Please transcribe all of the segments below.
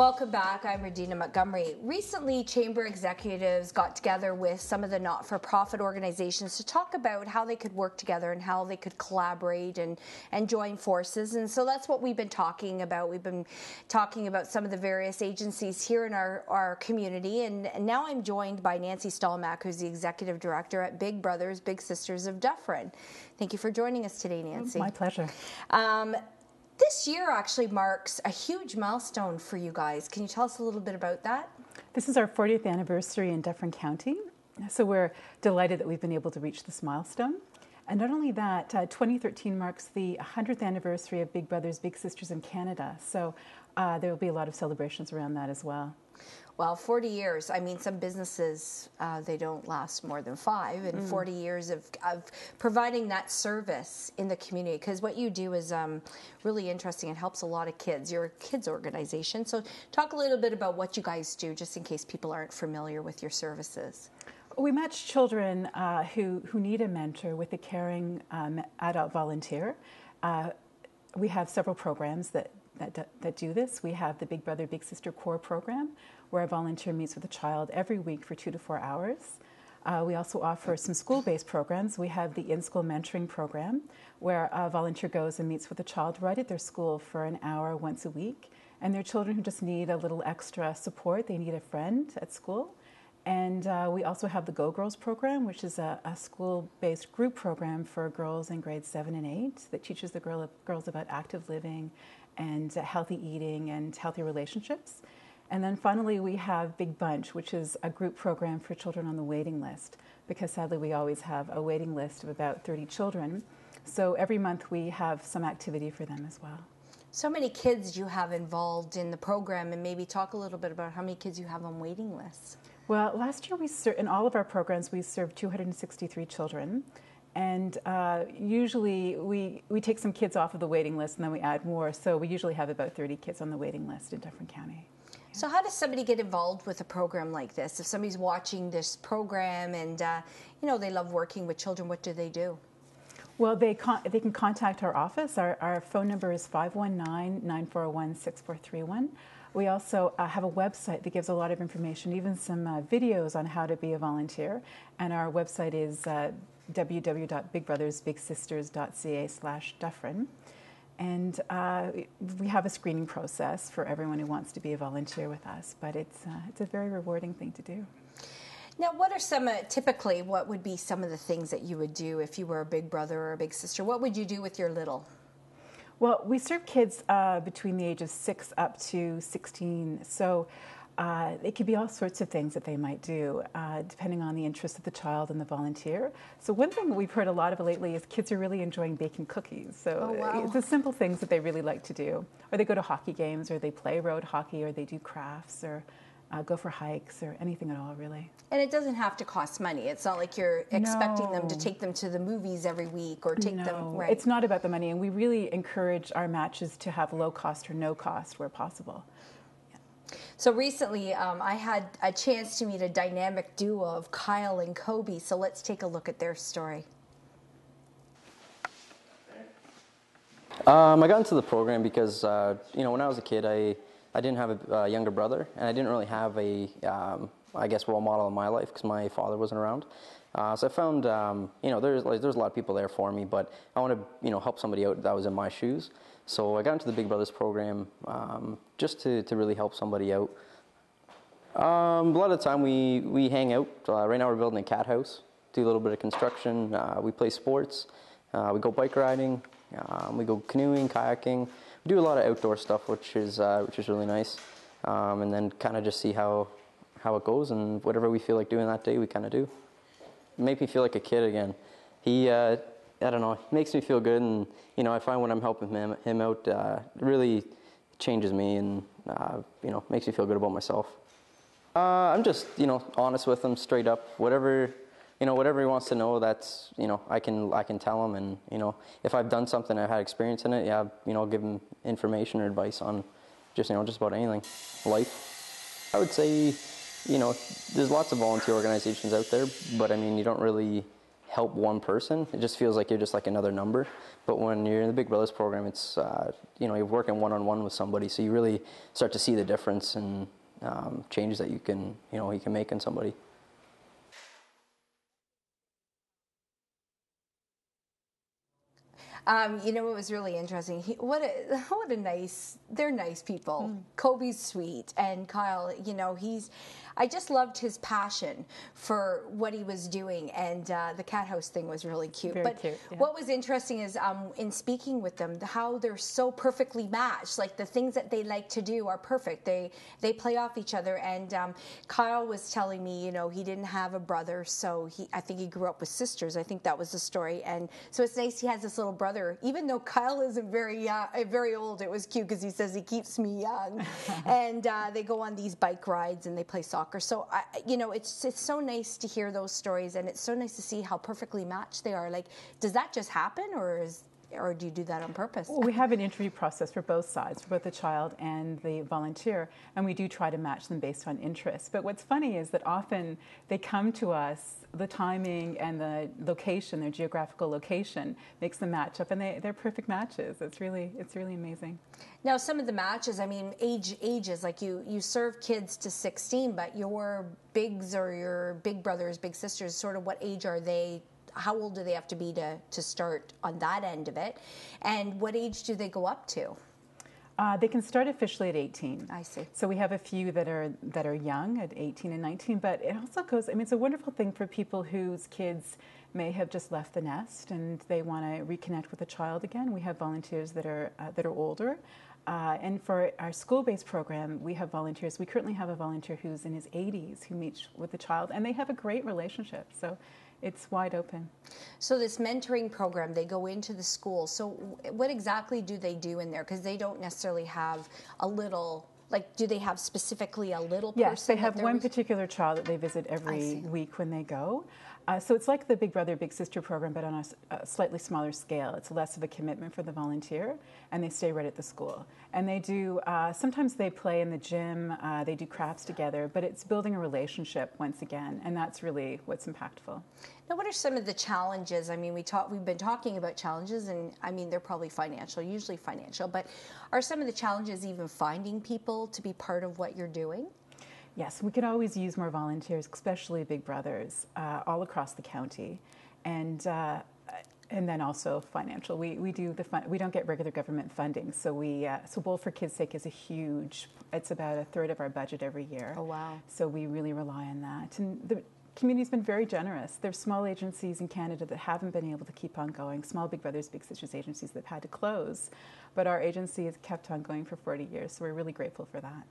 Welcome back. I'm Regina Montgomery. Recently, Chamber executives got together with some of the not-for-profit organizations to talk about how they could work together and how they could collaborate and join forces. And so that's what we've been talking about. We've been talking about some of the various agencies here in our community. And now I'm joined by Nancy Stallmack, who's the executive director at Big Brothers Big Sisters of Dufferin. Thank you for joining us today, Nancy. My pleasure. This year actually marks a huge milestone for you guys. Can you tell us a little bit about that? This is our 40th anniversary in Dufferin County, so we're delighted that we've been able to reach this milestone. And not only that, 2013 marks the 100th anniversary of Big Brothers Big Sisters in Canada, so there will be a lot of celebrations around that as well. Well, 40 years, I mean, some businesses, they don't last more than 5, and 40 years of providing that service in the community, because what you do is really interesting. It helps a lot of kids. You're a kids organization, so talk a little bit about what you guys do, just in case people aren't familiar with your services. We match children who need a mentor with a caring adult volunteer. We have several programs that do this. We have the Big Brother Big Sister Core program, where a volunteer meets with a child every week for 2 to 4 hours. We also offer some school-based programs. We have the in-school mentoring program, where a volunteer goes and meets with a child right at their school for an hour once a week. And they're children who just need a little extra support. They need a friend at school. And we also have the Go Girls program, which is a school-based group program for girls in grades 7 and 8 that teaches the girls about active living and healthy eating and healthy relationships. And then finally, we have Big Bunch, which is a group program for children on the waiting list, because sadly we always have a waiting list of about 30 children. So every month we have some activity for them as well. So many kids you have involved in the program, and maybe talk a little bit about how many kids you have on waiting lists. Well, last year in all of our programs we served 263 children. And usually we take some kids off of the waiting list and then we add more. So we usually have about 30 kids on the waiting list in Dufferin County. So how does somebody get involved with a program like this? If somebody's watching this program and they love working with children, what do they do? Well, they can contact our office. Our phone number is 519-941-6431. We also have a website that gives a lot of information, even some videos on how to be a volunteer. And our website is www.bigbrothersbigsisters.ca/Dufferin. And we have a screening process for everyone who wants to be a volunteer with us, but it's a very rewarding thing to do. Now, what are typically, what would be some of the things that you would do if you were a big brother or a big sister? What would you do with your little? Well, we serve kids between the ages 6 up to 16, so it could be all sorts of things that they might do, depending on the interest of the child and the volunteer. So one thing we've heard a lot of lately is kids are really enjoying baking cookies. So it's the simple things that they really like to do. Or they go to hockey games, or they play road hockey, or they do crafts, or go for hikes, or anything at all, really. And it doesn't have to cost money. It's not like you're expecting them to take them to the movies every week or take them. Right. It's not about the money, and we really encourage our matches to have low cost or no cost where possible. So recently, I had a chance to meet a dynamic duo of Kyle and Kobe. So let's take a look at their story. I got into the program because, when I was a kid, I didn't have a younger brother, and I didn't really have a, role model in my life because my father wasn't around. So I found, there's a lot of people there for me, but I want to, help somebody out that was in my shoes. So I got into the Big Brothers program just to really help somebody out. A lot of the time we hang out. Right now we're building a cat house, do a little bit of construction. We play sports. We go bike riding. We go canoeing, kayaking. We do a lot of outdoor stuff, which is really nice. And then kind of just see how it goes, and whatever we feel like doing that day, we kind of do. It makes me feel like a kid again. I don't know, it makes me feel good, and I find when I'm helping him out, it really changes me, and makes me feel good about myself. I'm just honest with him, straight up. Whatever he wants to know, that's I can tell him, and if I've done something, I've had experience in it, I'll give him information or advice on just about anything, life. I would say there's lots of volunteer organizations out there, but you don't really help one person, it just feels like you're just like another number. But when you're in the Big Brothers program, it's you're working one-on-one with somebody, so you really start to see the difference and changes that you can make in somebody. What was really interesting, they're nice people. Kobe's sweet, and Kyle, I just loved his passion for what he was doing, and the cat house thing was really cute. Very cute, yeah. What was interesting is in speaking with them, how they're so perfectly matched. Like the things that they like to do are perfect. They play off each other, and Kyle was telling me, he didn't have a brother, so I think he grew up with sisters. I think that was the story, and so it's nice he has this little brother. Even though Kyle isn't very old, it was cute because he says he keeps me young, and they go on these bike rides and they play soccer. So it's so nice to hear those stories, and it's so nice to see how perfectly matched they are. Like, does that just happen, or do you do that on purpose? Well, we have an interview process for both sides, for both the child and the volunteer, and we do try to match them based on interests. But what's funny is that often they come to us, the timing and the location, their geographical location, makes them match up, and they're perfect matches. It's really amazing. Now, some of the matches, ages, like you serve kids to 16, but your bigs or your big brothers, big sisters, sort of what age are they? How old do they have to be to start on that end of it? And what age do they go up to? They can start officially at 18. I see. So we have a few that are young at 18 and 19, but it also goes, it's a wonderful thing for people whose kids may have just left the nest and they want to reconnect with a child again. We have volunteers that are older. And for our school-based program, we have volunteers. We currently have a volunteer who's in his 80s who meets with the child, and they have a great relationship. So it's wide open. So this mentoring program, they go into the school. So what exactly do they do in there? Because they don't necessarily have a little, do they have specifically a little person? Yes, they have one particular child that they visit every week when they go. So it's like the Big Brother, Big Sister program, but on a slightly smaller scale. It's less of a commitment for the volunteer, and they stay right at the school. And they do, sometimes they play in the gym, they do crafts together, but it's building a relationship once again, and that's really what's impactful. Now, what are some of the challenges? We've been talking about challenges, and they're probably usually financial, but are some of the challenges even finding people to be part of what you're doing? Yes, we could always use more volunteers, especially Big Brothers, all across the county, and then also financial. We don't get regular government funding, so Bowl for Kids' Sake is it's about a third of our budget every year. Oh wow! So we really rely on that, and the community's been very generous. There's small agencies in Canada that haven't been able to keep on going, small Big Brothers, Big Sisters agencies that have had to close, but our agency has kept on going for 40 years, so we're really grateful for that.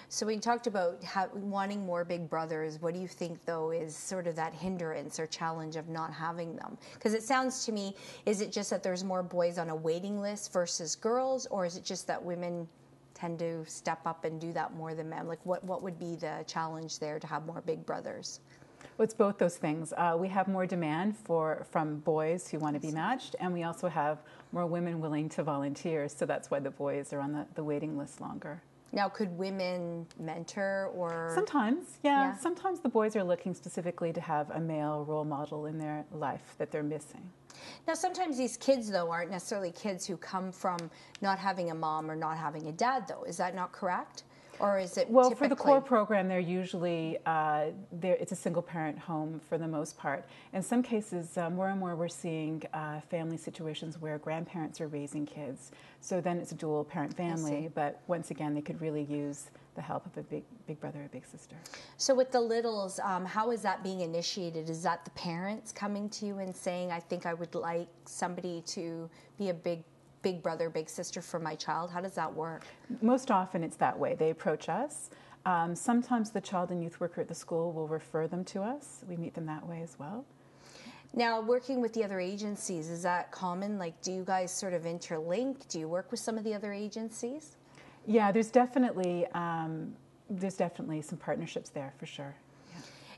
So we talked about wanting more Big Brothers. What do you think, though, is sort of that hindrance or challenge of not having them? Because it sounds to me, is it just that there's more boys on a waiting list versus girls, or is it just that women tend to step up and do that more than men? Like, what would be the challenge there to have more Big Brothers? Well, it's both those things. We have more demand from boys who want to be matched, and we also have more women willing to volunteer, so that's why the boys are on the waiting list longer. Now, could women mentor or? Sometimes, yeah. Sometimes the boys are looking specifically to have a male role model in their life that they're missing. Now, sometimes these kids, though, aren't necessarily kids who come from not having a mom or not having a dad, though. Is that not correct? Or is it well, typically? For the core program, they're usually, it's a single-parent home for the most part. In some cases, more and more we're seeing family situations where grandparents are raising kids. So then it's a dual-parent family, but once again, they could really use the help of a big brother or big sister. So with the littles, how is that being initiated? Is that the parents coming to you and saying, I think I would like somebody to be a big brother, big sister for my child? How does that work? Most often it's that way. They approach us. Sometimes the child and youth worker at the school will refer them to us. We meet them that way as well. Now, working with the other agencies, is that common? Like, do you guys sort of interlink? Do you work with some of the other agencies? Yeah, there's definitely some partnerships there for sure.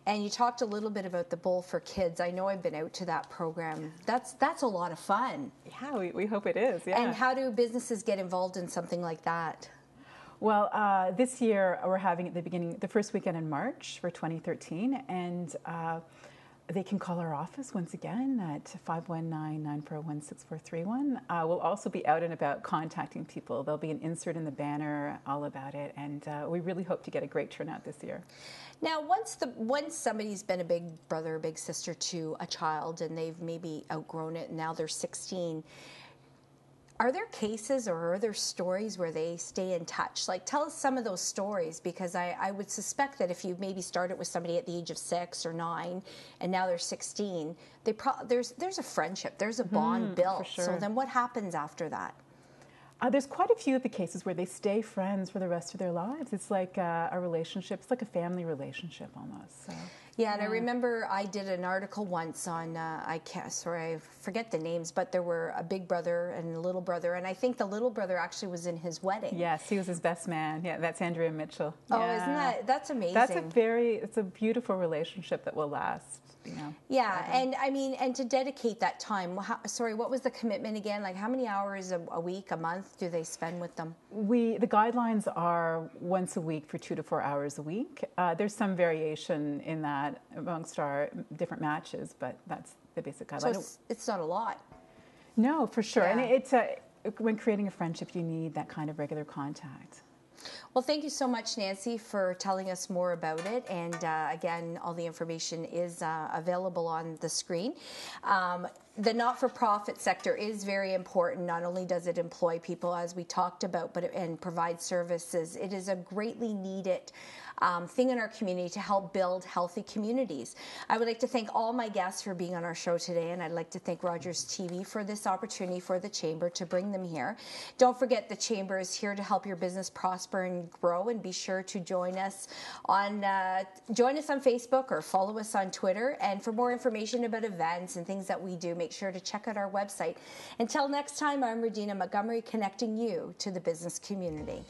And you talked a little bit about the Bowl for Kids. I know I've been out to that program. That's a lot of fun. Yeah, we hope it is. Yeah. And how do businesses get involved in something like that? Well, this year we're having the first weekend in March for 2013, and They can call our office once again at 519-941-6431. We'll also be out and about contacting people. There'll be an insert in the banner all about it, and we really hope to get a great turnout this year. Now, once somebody's been a big brother or big sister to a child and they've maybe outgrown it and now they're 16, are there cases or are there stories where they stay in touch? Like, tell us some of those stories, because I would suspect that if you maybe started with somebody at the age of 6 or 9 and now they're 16, there's a friendship, there's a bond built. For sure. So then what happens after that? There's quite a few of the cases where they stay friends for the rest of their lives. It's like a relationship. It's like a family relationship almost. So. Yeah, and I remember I did an article once on, I forget the names, but there were a big brother and a little brother, and I think the little brother actually was in his wedding. Yes, he was his best man. Yeah, that's Andrea Mitchell. Oh, yeah. that's amazing. It's a beautiful relationship that will last. Yeah, and I mean, and to dedicate that time, what was the commitment again? Like, how many hours a week, a month do they spend with them? The guidelines are once a week for 2 to 4 hours a week. There's some variation in that amongst our different matches, but that's the basic guideline. So it's not a lot. No, for sure. Yeah. And it's when creating a friendship, you need that kind of regular contact. Well, thank you so much, Nancy, for telling us more about it. And again, all the information is available on the screen. The not-for-profit sector is very important. Not only does it employ people, as we talked about, and provide services, it is a greatly needed thing in our community to help build healthy communities. I would like to thank all my guests for being on our show today, and I'd like to thank Rogers TV for this opportunity for the Chamber to bring them here. Don't forget, the Chamber is here to help your business prosper and grow, and be sure to join us on Facebook or follow us on Twitter. And for more information about events and things that we do, make sure to check out our website. Until next time, I'm Regina Montgomery, connecting you to the business community.